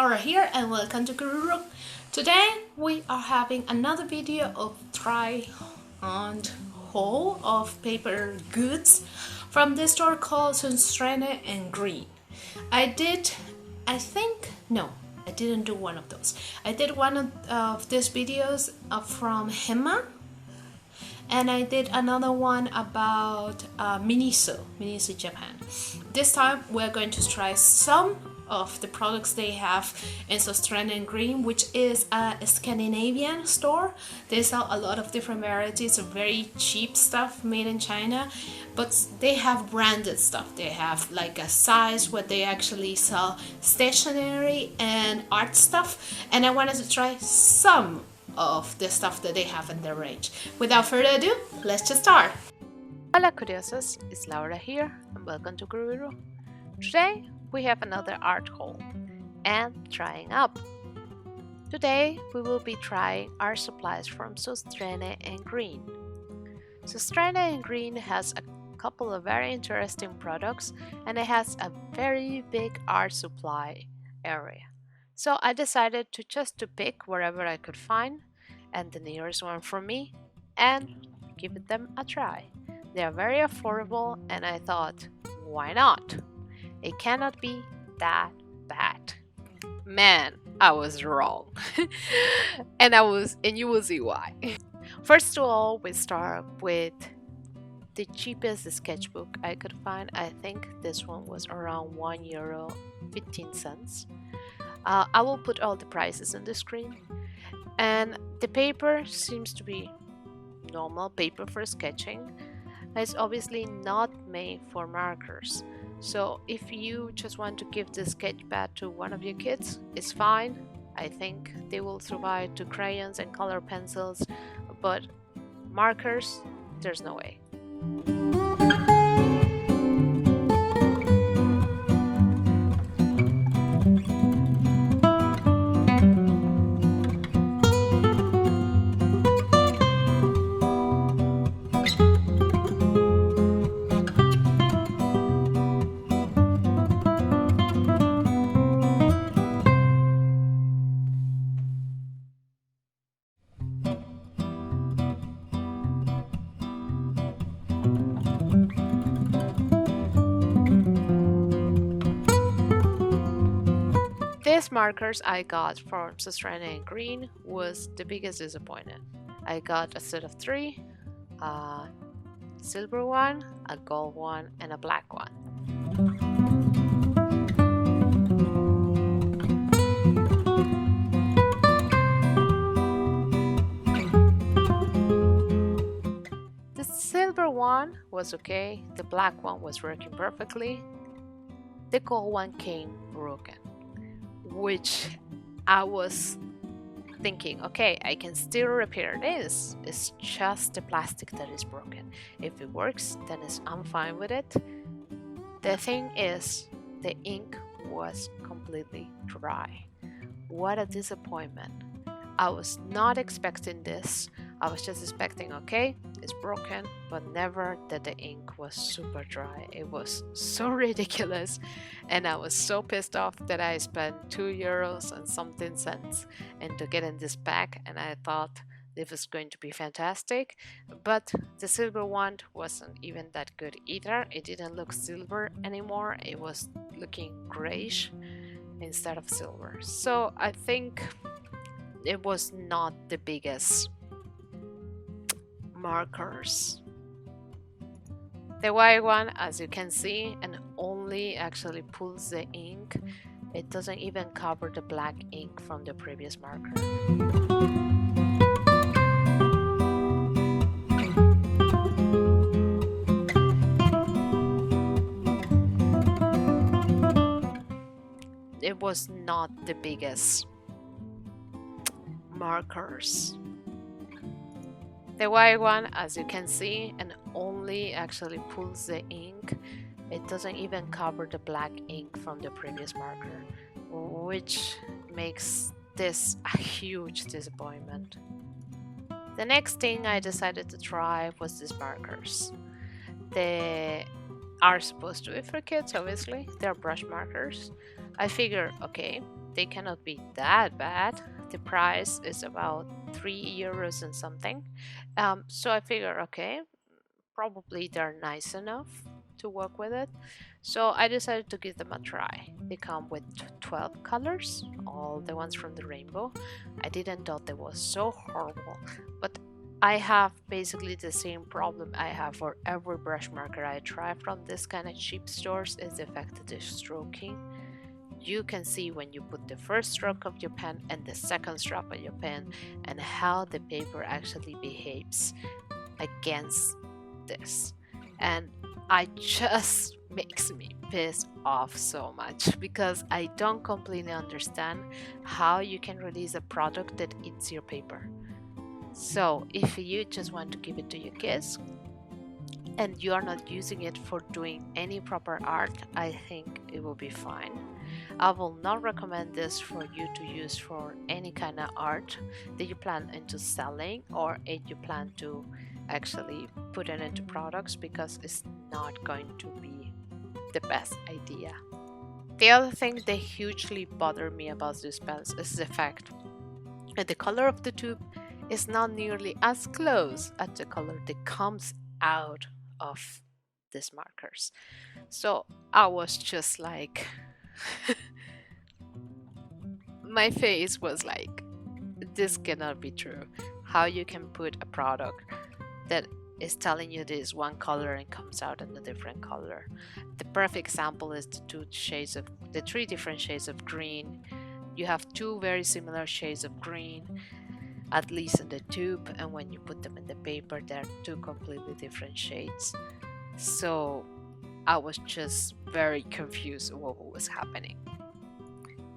Laura here and welcome to GroovyRoo. Today we are having another video of try on haul of paper goods from this store called Sostrene Greene. I didn't do one of those. I did one of these videos from Hema, and I did another one about Miniso, Japan. This time we're going to try some of the products they have in Sostrene Greene, which is a Scandinavian store. They sell a lot of different varieties of very cheap stuff made in China, but they have branded stuff. They have like a size where they actually sell stationery and art stuff, and I wanted to try some of the stuff that they have in their range. Without further ado, let's just start. Hola curiosos, it's Laura here and welcome to GroovyRoo. Today we have another art haul and trying up. Today we will be trying art supplies from Sostrene Greene. Sostrene Greene has a couple of very interesting products and it has a very big art supply area. So I decided to pick wherever I could find and the nearest one for me and give them a try. They are very affordable and I thought, why not? It cannot be that bad. Man, I was wrong. and you will see why. First of all, we start with the cheapest sketchbook I could find. I think this one was around €1.15. I will put all the prices on the screen. And the paper seems to be normal paper for sketching. It's obviously not made for markers. So if you just want to give the sketch pad to one of your kids, it's fine. I think they will survive to crayons and color pencils, but markers, there's no way. These markers I got from Sostrene Greene was the biggest disappointment. I got a set of 3, a silver one, a gold one, and a black one. The silver one was okay, the black one was working perfectly, the gold one came broken. Which I was thinking, okay, I can still repair this. It's just the plastic that is broken. If it works, then I'm fine with it. The thing is, the ink was completely dry. What a disappointment. I was not expecting this. I was just expecting, okay, it's broken, but never that the ink was super dry. It was so ridiculous, and I was so pissed off that I spent €2 and something cents into getting this back, and I thought this was going to be fantastic, but the silver one wasn't even that good either. It didn't look silver anymore. It was looking grayish instead of silver. So I think it was not the biggest markers. The white one, as you can see, and only actually pulls the ink. It doesn't even cover the black ink from the previous marker. It was not the biggest markers. The white one, as you can see, and only actually pulls the ink. It doesn't even cover the black ink from the previous marker, which makes this a huge disappointment. The next thing I decided to try was these markers. They are supposed to be for kids, obviously. They're brush markers. I figured, okay, they cannot be that bad. The price is about €3 and something. So I figured, okay, probably they're nice enough to work with it. So I decided to give them a try. They come with 12 colors, all the ones from the rainbow. I didn't thought they was so horrible, but I have basically the same problem I have for every brush marker I try from this kind of cheap stores is the fact that the stroking. You can see when you put the first stroke of your pen and the second stroke of your pen and how the paper actually behaves against this. And I just makes me piss off so much because I don't completely understand how you can release a product that eats your paper. So if you just want to give it to your kids and you are not using it for doing any proper art, I think it will be fine. I will not recommend this for you to use for any kind of art that you plan into selling or if you plan to actually put it into products, because it's not going to be the best idea. The other thing that hugely bothered me about this pens is the fact that the color of the tube is not nearly as close as the color that comes out of these markers. So I was just like my face was like, this cannot be true. How you can put a product that is telling you this one color and comes out in a different color. The perfect example is the three different shades of green. You have two very similar shades of green, at least in the tube, and when you put them in the paper, they're two completely different shades. So I was just very confused what was happening.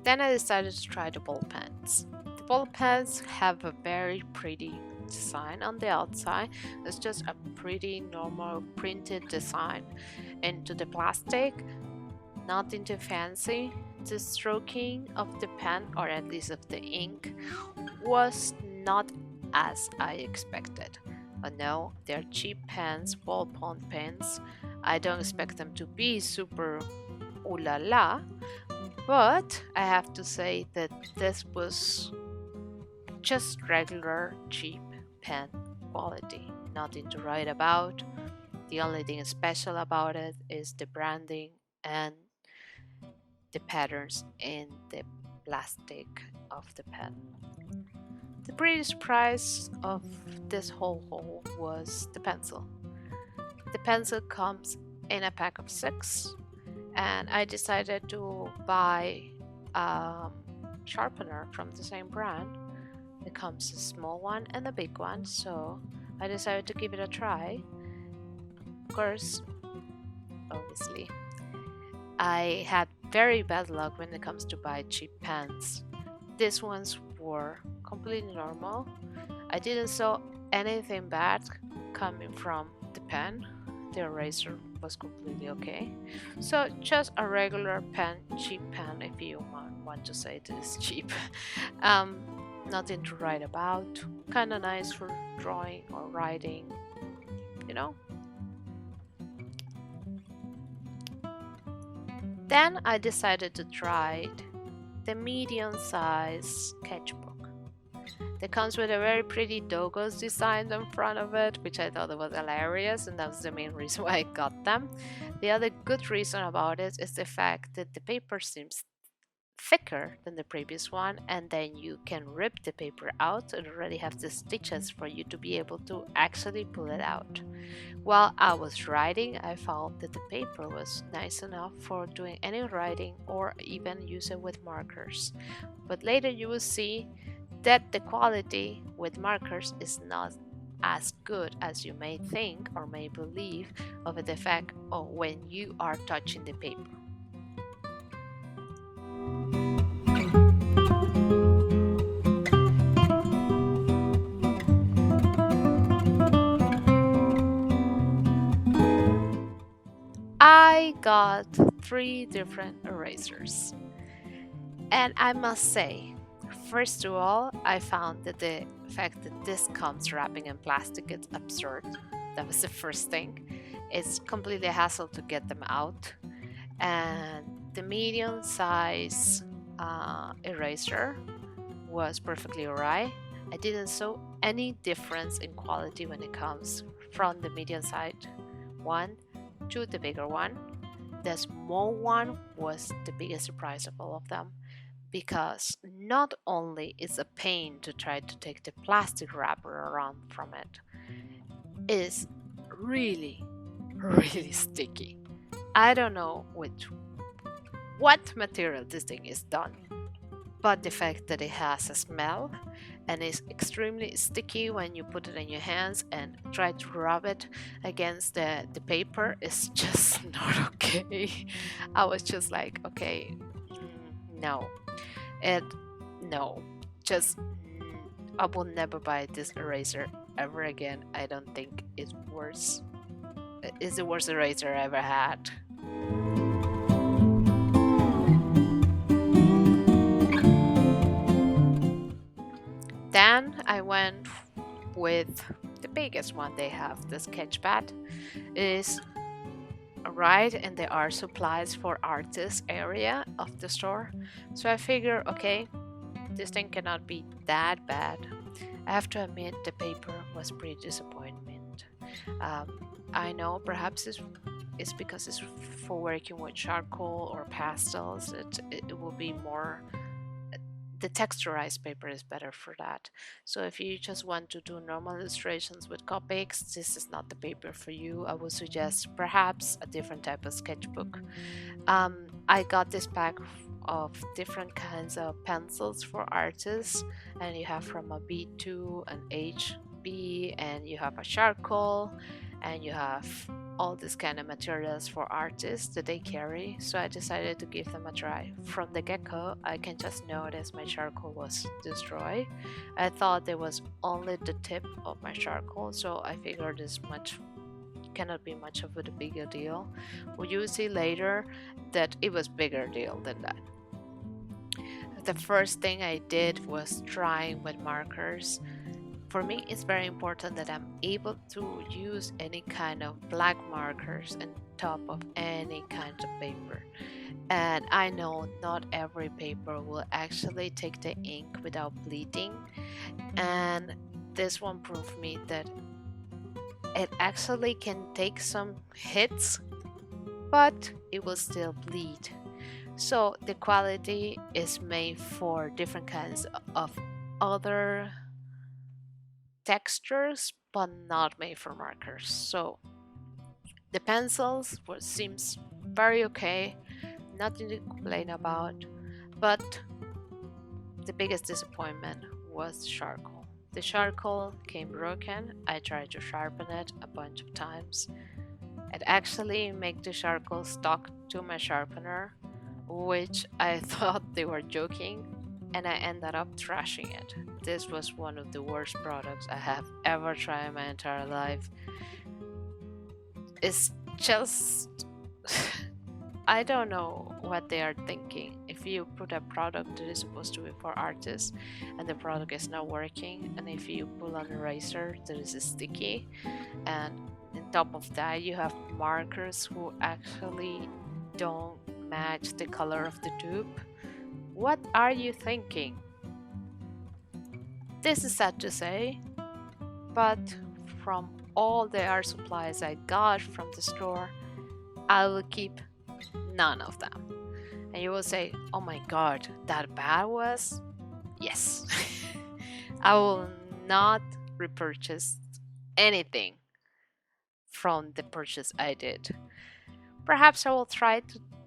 Then I decided to try the ball pens. The ball pens have a very pretty design on the outside. It's just a pretty normal printed design into the plastic, nothing too fancy. The stroking of the pen, or at least of the ink, was not as I expected. But no, they're cheap pens, ballpoint pens. I don't expect them to be super ooh la la, but I have to say that this was just regular cheap pen quality, nothing to write about. The only thing special about it is the branding and the patterns in the plastic of the pen. The prettiest price of this whole haul was the pencil. The pencil comes in a pack of 6, and I decided to buy a sharpener from the same brand. It comes a small one and a big one, so I decided to give it a try. Of course, obviously, I had very bad luck when it comes to buy cheap pens. These ones were completely normal. I didn't saw anything bad coming from the pen. The eraser was completely okay. So just a regular pen, cheap pen, if you want to say it is cheap. Nothing to write about. Kind of nice for drawing or writing, you know. Then I decided to try the medium size sketchbook. It comes with a very pretty Dogos design in front of it, which I thought was hilarious, and that was the main reason why I got them. The other good reason about it is the fact that the paper seems thicker than the previous one, and then you can rip the paper out and already have the stitches for you to be able to actually pull it out. While I was writing, I felt that the paper was nice enough for doing any writing or even use it with markers. But later you will see that the quality with markers is not as good as you may think or may believe of the fact of when you are touching the paper. I got 3 different erasers, and I must say, first of all, I found that the fact that this comes wrapping in plastic is absurd. That was the first thing. It's completely a hassle to get them out. And the medium size eraser was perfectly alright. I didn't saw any difference in quality when it comes from the medium sized one to the bigger one. The small one was the biggest surprise of all of them, because not only is a pain to try to take the plastic wrapper around from it, is really, really sticky. I don't know with what material this thing is done, but the fact that it has a smell and is extremely sticky when you put it in your hands and try to rub it against the paper is just not okay. I was just like, okay, no, and no, just I will never buy this eraser ever again. I don't think it's worse. It's the worst eraser I ever had. Then I went with the biggest one they have, the sketchpad. Is right in the art supplies for artists area of the store. So I figure, okay, this thing cannot be that bad. I have to admit the paper was pretty disappointment. I know perhaps it's because it's for working with charcoal or pastels. It will be more, the texturized paper is better for that. So if you just want to do normal illustrations with CoolPix, this is not the paper for you. I would suggest perhaps a different type of sketchbook. I got this pack of different kinds of pencils for artists, and you have from a B2, an HB, and you have a charcoal, and you have all these kind of materials for artists that they carry. So I decided to give them a try. From the get-go, I can just notice my charcoal was destroyed. I thought there was only the tip of my charcoal, so I figured this much cannot be much of a bigger deal. Well, you will see later that it was bigger deal than that. The first thing I did was trying with markers. For me, it's very important that I'm able to use any kind of black markers on top of any kind of paper. And I know not every paper will actually take the ink without bleeding. And this one proved me that it actually can take some hits, but it will still bleed. So the quality is made for different kinds of other textures, but not made for markers. So the pencils seems very okay, nothing to complain about, but the biggest disappointment was charcoal. The charcoal came broken. I tried to sharpen it a bunch of times. It actually made the charcoal stuck to my sharpener, which I thought they were joking, and I ended up trashing it. This was one of the worst products I have ever tried in my entire life. It's just I don't know what they are thinking. If you put a product that is supposed to be for artists and the product is not working, and if you pull an eraser that is sticky, and on top of that you have markers who actually don't match the color of the tube, what are you thinking? This is sad to say, but from all the art supplies I got from the store, I will keep none of them. And you will say, oh my god, that bad was? Yes. I will not repurchase anything from the purchase I did. Perhaps I will try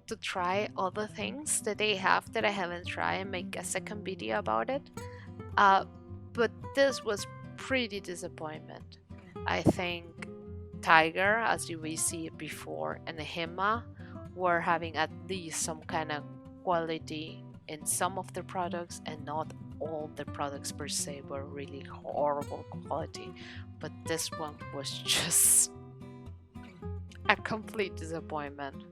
to try other things that they have that I haven't tried and make a second video about it. But this was pretty disappointment. I think Tiger, as you will see before, and Hema were having at least some kind of quality in some of the products, and not all the products per se were really horrible quality. But this one was just a complete disappointment.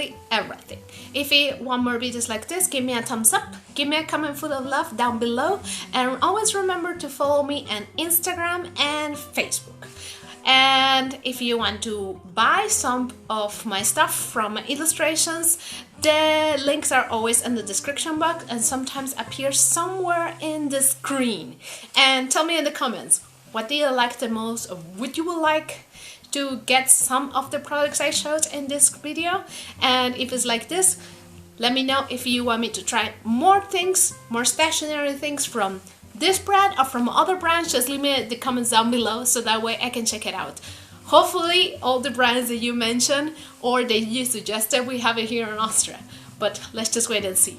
absolutely everything. If you want more videos like this, give me a thumbs up, give me a comment full of love down below, and always remember to follow me on Instagram and Facebook. And if you want to buy some of my stuff from my illustrations, the links are always in the description box and sometimes appear somewhere in the screen. And tell me in the comments, what do you like the most, or would you like to get some of the products I showed in this video? And if it's like this, let me know if you want me to try more things, more stationary things from this brand or from other brands. Just leave me the comments down below so that way I can check it out. Hopefully all the brands that you mentioned or that you suggested, we have it here in Austria, but let's just wait and see.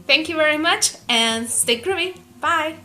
Thank you very much and stay groovy. Bye.